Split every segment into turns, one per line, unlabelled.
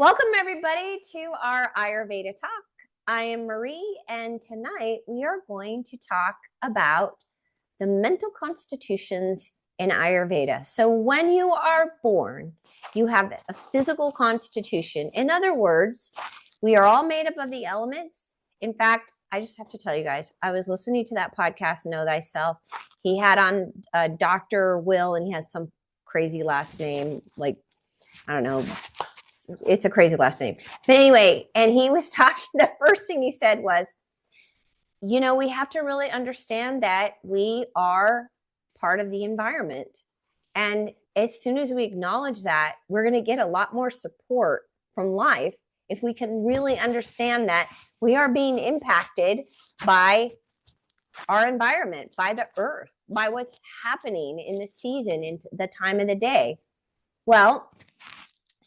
Welcome everybody to our Ayurveda talk. I am Marie, and tonight we are going to talk about the mental constitutions in Ayurveda. So when you are born, you have a physical constitution. In other words, we are all made up of the elements. In fact, I just have to tell you guys, I was listening to that podcast, Know Thyself. He had on Dr. Will, and he has some crazy last name, like, I don't know, it's a crazy last name. But anyway, and he was talking, the first thing he said was, you know, we have to really understand that we are part of the environment. And as soon as we acknowledge that, we're going to get a lot more support from life if we can really understand that we are being impacted by our environment, by the earth, by what's happening in the season, in the time of the day. Well,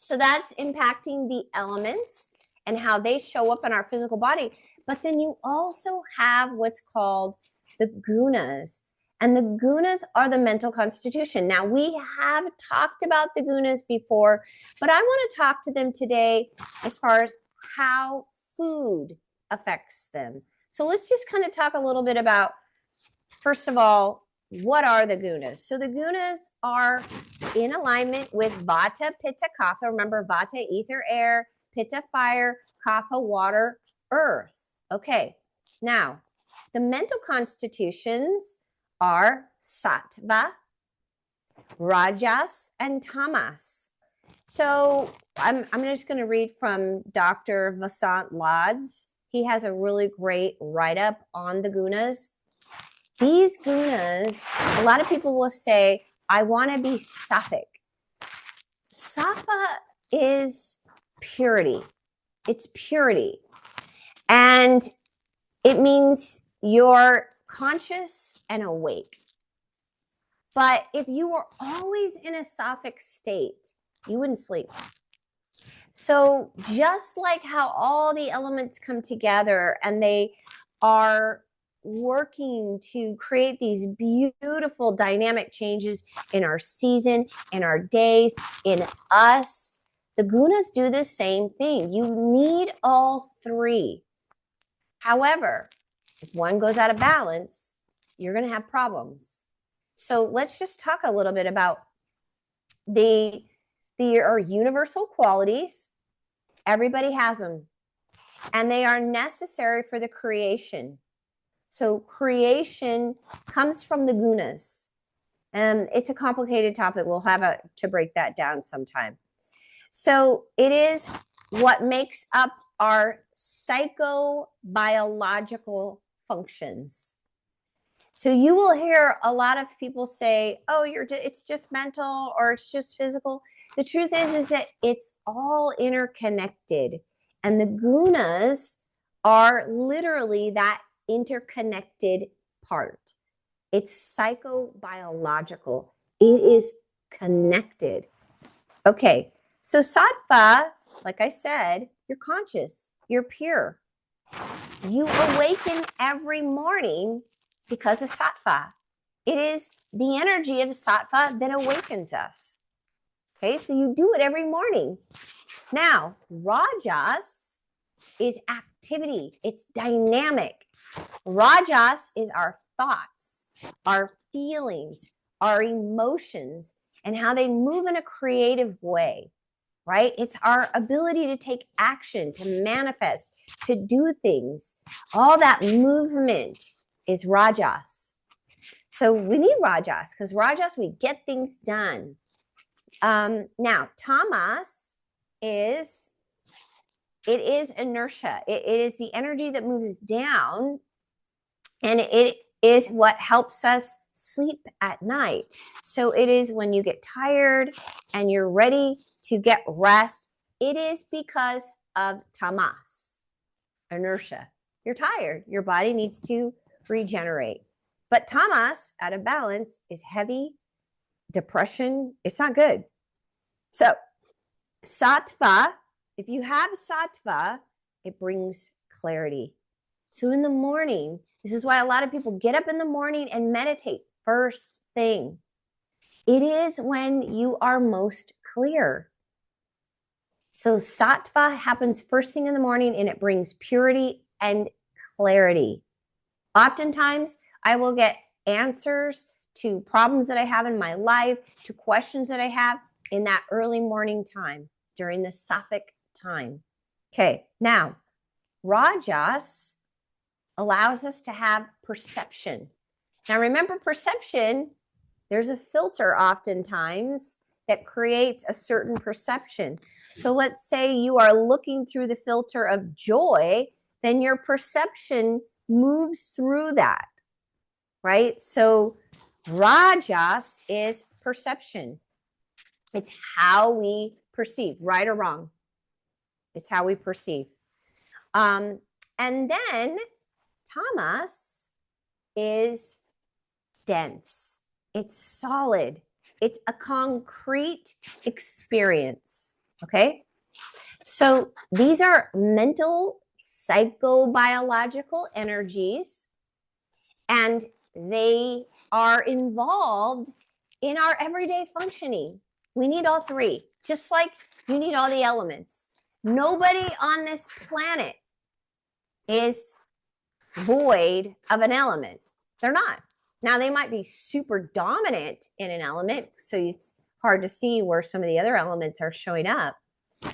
so that's impacting the elements and how they show up in our physical body. But then you also have what's called the gunas. And the gunas are the mental constitution. Now, we have talked about the gunas before, but I want to talk to them today as far as how food affects them. So let's just kind of talk a little bit about, first of all, what are the gunas? So the gunas are in alignment with Vata, Pitta, Kapha. Remember, Vata, ether, air, Pitta, fire, Kapha, water, earth. Okay, now the mental constitutions are Sattva, Rajas, and Tamas. So I'm just going to read from Dr. Vasant Lad's. He has a really great write-up on the gunas. These gunas, a lot of people will say, I want to be sattvic. Sattva is purity. It's purity. And it means you're conscious and awake. But if you were always in a sattvic state, you wouldn't sleep. So just like how all the elements come together and they are working to create these beautiful dynamic changes in our season, in our days, in us, the gunas do the same thing. You need all three. However, if one goes out of balance, you're going to have problems. So let's just talk a little bit about the universal qualities. Everybody has them, and they are necessary for the creation. So creation comes from the gunas. And it's a complicated topic. We'll have to break that down sometime. So it is what makes up our psychobiological functions. So you will hear a lot of people say, oh, it's just mental or it's just physical. The truth is that it's all interconnected. And the gunas are literally that interconnected part. It's psychobiological. It is connected. Okay, so sattva, like I said, you're conscious, you're pure. You awaken every morning because of sattva. It is the energy of sattva that awakens us. Okay, so you do it every morning. Now, rajas is activity. It's dynamic. Rajas is our thoughts, our feelings, our emotions, and how they move in a creative way, right? It's our ability to take action, to manifest, to do things. All that movement is rajas. So we need rajas because rajas, we get things done. Now, tamas is inertia. It is the energy that moves down, and it is what helps us sleep at night. So it is when you get tired and you're ready to get rest, it is because of tamas, inertia. You're tired. Your body needs to regenerate. But tamas, out of balance, is heavy, depression. It's not good. So sattva, if you have sattva, it brings clarity. So in the morning, this is why a lot of people get up in the morning and meditate first thing. It is when you are most clear. So sattva happens first thing in the morning and it brings purity and clarity. Oftentimes, I will get answers to problems that I have in my life, to questions that I have in that early morning time during the sattvic time. Okay, now, rajas allows us to have perception. Now, remember, perception, there's a filter oftentimes that creates a certain perception. So let's say you are looking through the filter of joy, then your perception moves through that, right? So rajas is perception. It's how we perceive, right or wrong. It's how we perceive. And then tamas is dense. It's solid. It's a concrete experience. Okay. So these are mental psychobiological energies, and they are involved in our everyday functioning. We need all three, just like you need all the elements. Nobody on this planet is void of an element. They're not. Now, they might be super dominant in an element, so it's hard to see where some of the other elements are showing up.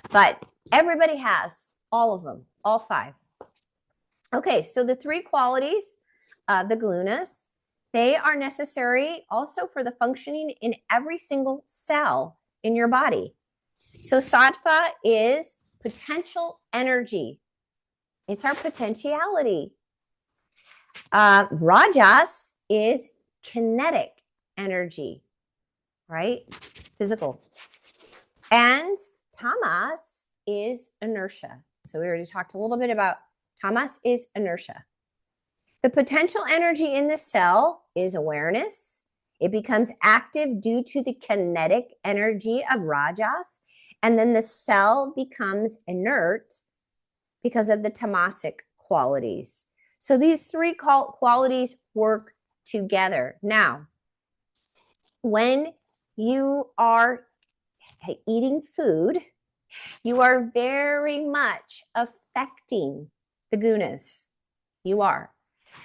But everybody has all of them, all five. Okay, so the three qualities, the gunas, they are necessary also for the functioning in every single cell in your body. So sattva is potential energy. It's our potentiality. Rajas is kinetic energy, right? Physical. And tamas is inertia. So we already talked a little bit about tamas is inertia. The potential energy in the cell is awareness. It becomes active due to the kinetic energy of rajas. And then the cell becomes inert because of the tamasic qualities. So these three qualities work together. Now, when you are eating food, you are very much affecting the gunas. You are.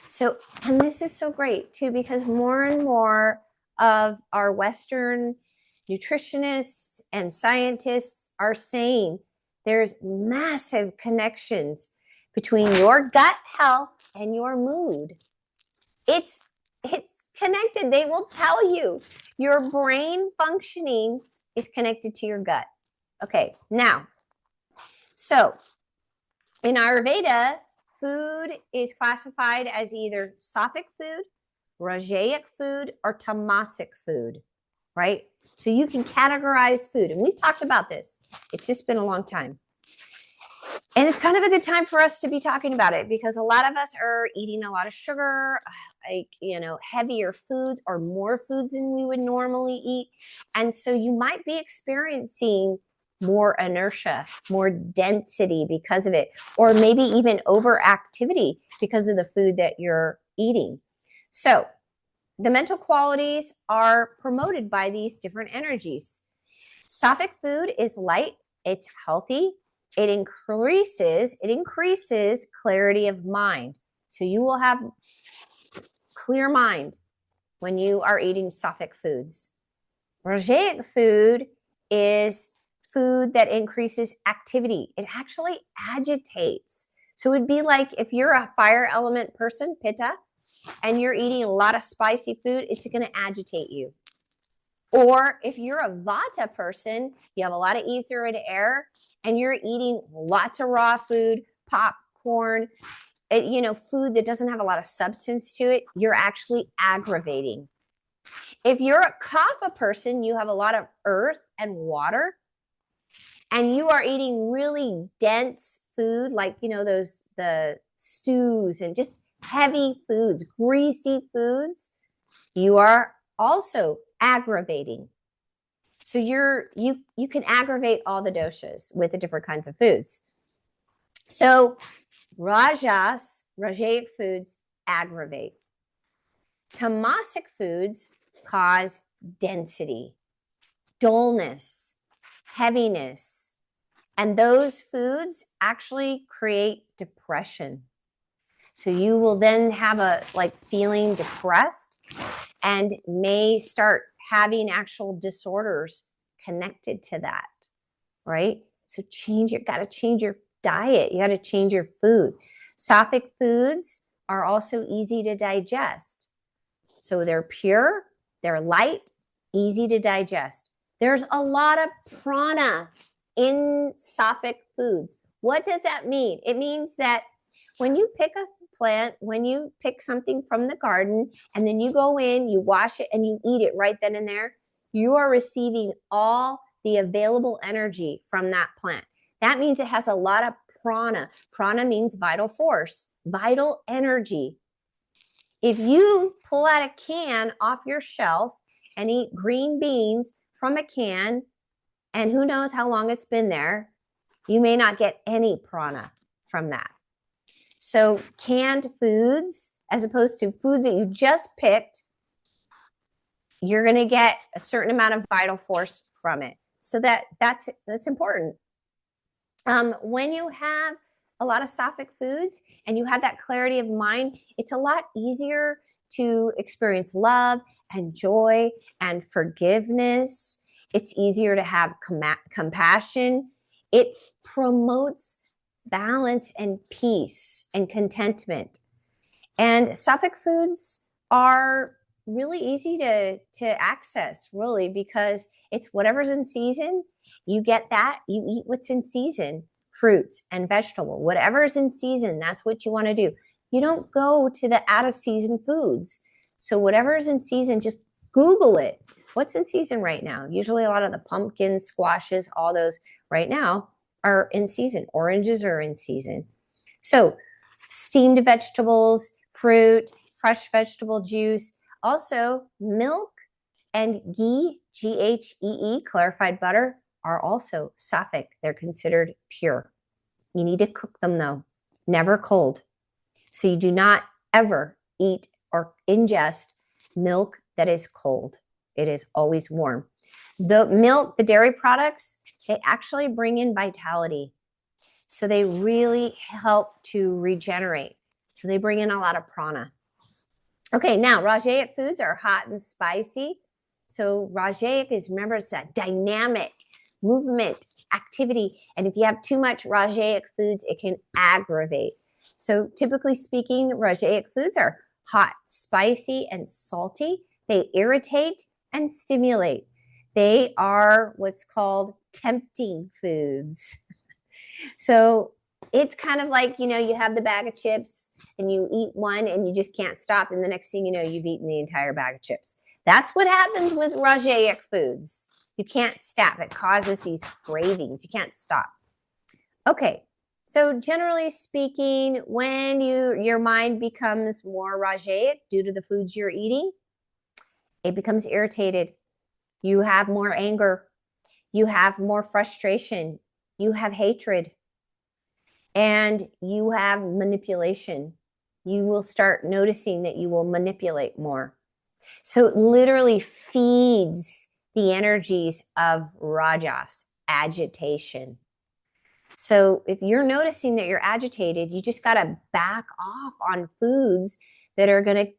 So, and this is so great too, because more and more of our Western nutritionists and scientists are saying there's massive connections between your gut health and your mood. It's connected. They will tell you your brain functioning is connected to your gut. Okay, now, so in Ayurveda, food is classified as either sattvic food, rajaic food, or tamasic food, right? So you can categorize food, and we've talked about this. It's just been a long time. And it's kind of a good time for us to be talking about it because a lot of us are eating a lot of sugar, like, heavier foods or more foods than we would normally eat. And so you might be experiencing more inertia, more density because of it, or maybe even overactivity because of the food that you're eating. So the mental qualities are promoted by these different energies. Sattvic food is light, it's healthy, it increases clarity of mind. So you will have clear mind when you are eating sattvic foods. Rajaic food is food that increases activity. It actually agitates. So it would be like if you're a fire element person, pitta, and you're eating a lot of spicy food, it's going to agitate you. Or if you're a vata person, you have a lot of ether and air, and you're eating lots of raw food, popcorn, food that doesn't have a lot of substance to it, you're actually aggravating. If you're a kapha person, you have a lot of earth and water, and you are eating really dense food, like, the stews and just heavy foods, greasy foods, you are also aggravating. So you can aggravate all the doshas with the different kinds of foods. So rajaic foods aggravate. Tamasic foods cause density, dullness, heaviness, And those foods actually create depression. So you will then have a feeling depressed and may start having actual disorders connected to that, right? So got to change your diet. You got to change your food. Sattvic foods are also easy to digest. So they're pure, they're light, easy to digest. There's a lot of prana in sattvic foods. What does that mean? It means that when you pick a plant, when you pick something from the garden, and then you go in, you wash it, and you eat it right then and there, you are receiving all the available energy from that plant. That means it has a lot of prana. Prana means vital force, vital energy. If you pull out a can off your shelf and eat green beans from a can, and who knows how long it's been there, you may not get any prana from that. So canned foods, as opposed to foods that you just picked, you're going to get a certain amount of vital force from it. So that's important. When you have a lot of sattvic foods and you have that clarity of mind, it's a lot easier to experience love and joy and forgiveness. It's easier to have compassion. It promotes balance and peace and contentment. And sattvic foods are really easy to access, really, because it's whatever's in season. You get that, you eat what's in season, fruits and vegetable, whatever's in season, that's what you want to do. You don't go to the out of season foods. So whatever is in season, just Google it. What's in season right now? Usually a lot of the pumpkins, squashes, all those right now are in season. Oranges are in season. So steamed vegetables, fruit, fresh vegetable juice, also milk and ghee, Ghee, clarified butter, are also sattvic. They're considered pure. You need to cook them though, never cold. So you do not ever eat or ingest milk that is cold. It is always warm. The milk, the dairy products, they actually bring in vitality. So they really help to regenerate. So they bring in a lot of prana. Okay, now Rajaic foods are hot and spicy. So Rajaic is, remember, it's that dynamic movement, activity. And if you have too much Rajaic foods, it can aggravate. So typically speaking, Rajaic foods are hot, spicy, and salty. They irritate and stimulate. They are what's called tempting foods. So it's kind of like, you have the bag of chips and you eat one and you just can't stop. And the next thing you know, you've eaten the entire bag of chips. That's what happens with Rajaic foods. You can't stop. It causes these cravings. You can't stop. Okay. So generally speaking, when your mind becomes more Rajaic due to the foods you're eating, it becomes irritated. You have more anger. You have more frustration. You have hatred. And you have manipulation. You will start noticing that you will manipulate more. So it literally feeds the energies of rajas, agitation. So if you're noticing that you're agitated, you just got to back off on foods that are going to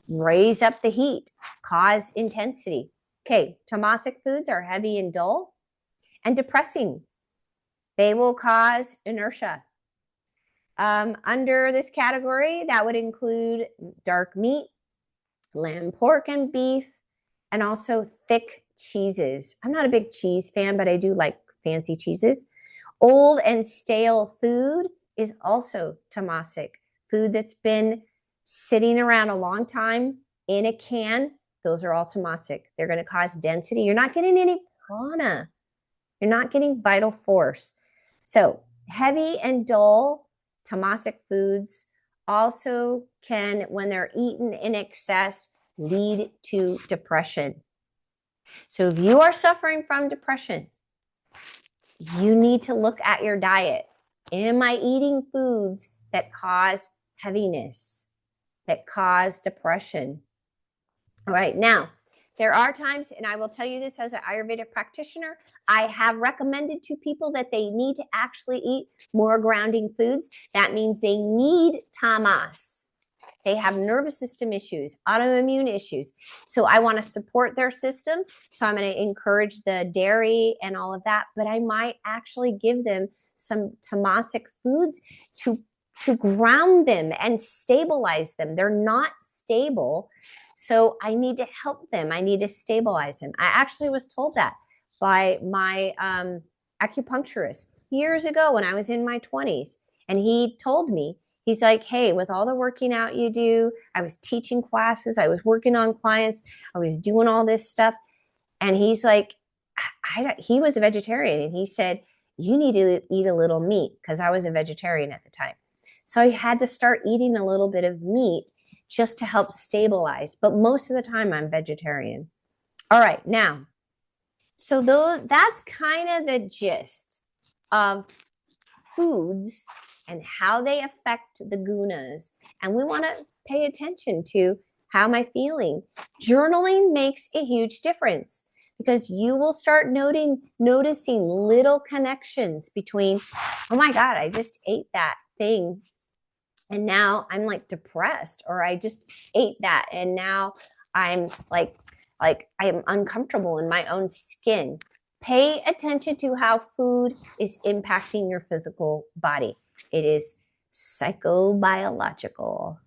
raise up the heat, cause intensity. Okay, tamasic foods are heavy and dull and depressing. They will cause inertia. Under this category, that would include dark meat, lamb, pork, and beef, and also thick cheeses. I'm not a big cheese fan, but I do like fancy cheeses. Old and stale food is also tamasic. Food that's been sitting around a long time in a can, those are all tamasic. They're going to cause density. You're not getting any prana. You're not getting vital force. So heavy and dull tamasic foods also can, when they're eaten in excess, lead to depression. So if you are suffering from depression, you need to look at your diet. Am I eating foods that cause heaviness, that cause depression? All right, now, There are times, and I will tell you this as an Ayurveda practitioner, I have recommended to people that they need to actually eat more grounding foods. That means they need tamas. They have nervous system issues, autoimmune issues. So I want to support their system. So I'm going to encourage the dairy and all of that, but I might actually give them some tamasic foods to ground them and stabilize them. They're not stable. So I need to help them. I need to stabilize them. I actually was told that by my acupuncturist years ago when I was in my 20s. And he told me, he's like, hey, with all the working out you do, I was teaching classes, I was working on clients, I was doing all this stuff. And he's like, he was a vegetarian. And he said, you need to eat a little meat, because I was a vegetarian at the time. So I had to start eating a little bit of meat just to help stabilize. But most of the time I'm vegetarian. All right, now, so that's kind of the gist of foods and how they affect the gunas. And we want to pay attention to how am I feeling. Journaling makes a huge difference, because you will start noticing little connections between, oh my God, I just ate that thing and now I'm like depressed, or I just ate that and now I'm like I am uncomfortable in my own skin. Pay attention to how food is impacting your physical body. It is psychobiological.